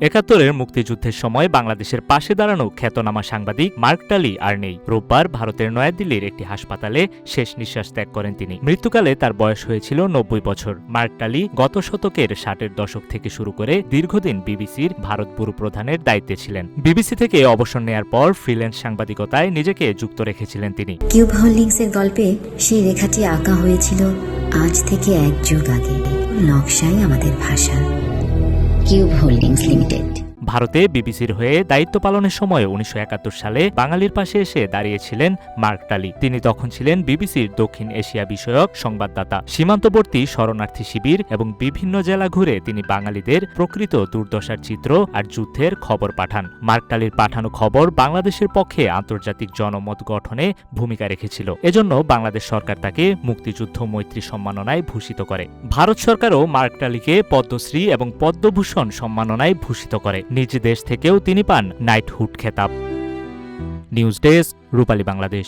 ৭১-এর মুক্তিযুদ্ধের সময় বাংলাদেশের পাশে দাঁড়ানো খ্যাতনামা সাংবাদিক মার্ক টালি আর নেই। রোববার ভারতের নয়াদিল্লির একটি হাসপাতালে শেষ নিঃশ্বাস ত্যাগ করেন তিনি। মৃত্যুকালে তার বয়স হয়েছিল ৯০ বছর। মার্ক টালি গত শতকের ৬০-এর দশক থেকে শুরু করে দীর্ঘদিন বিবিসির ভারত ব্যুরো প্রধানের দায়িত্বে ছিলেন। বিবিসি থেকে অবসর নেয়ার পর ফ্রিল্যান্স সাংবাদিকতায় নিজেকে যুক্ত রেখেছিলেন তিনি। কিউব হোল্ডিংসের গল্পে সেই রেখাটি আঁকা হয়েছিল আজ থেকে ১ যুগ আগে। নকশাই আমাদের ভাষা। Cube holdings limited. ভারতে বিবিসির হয়ে দায়িত্ব পালনের সময় ১৯৭১ সালে বাঙালির পাশে এসে দাঁড়িয়েছিলেন মার্ক টালি। তিনি তখন ছিলেন বিবিসির দক্ষিণ এশিয়া বিষয়ক সংবাদদাতা। সীমান্তবর্তী শরণার্থী শিবির এবং বিভিন্ন জেলা ঘুরে তিনি বাঙালিদের প্রকৃত দুর্দশার চিত্র আর যুদ্ধের খবর পাঠান। মার্ক টালির পাঠানো খবর বাংলাদেশের পক্ষে আন্তর্জাতিক জনমত গঠনে ভূমিকা রেখেছিল। এজন্য বাংলাদেশ সরকার তাকে মুক্তিযুদ্ধ মৈত্রী সম্মাননায় ভূষিত করে। ভারত সরকারও মার্ক টালিকে পদ্মশ্রী এবং পদ্মভূষণ সম্মাননায় ভূষিত করে। নিজ দেশ থেকেও তিনি পান নাইটহুড খেতাব। নিউজ ডেস্ক, রূপালী বাংলাদেশ।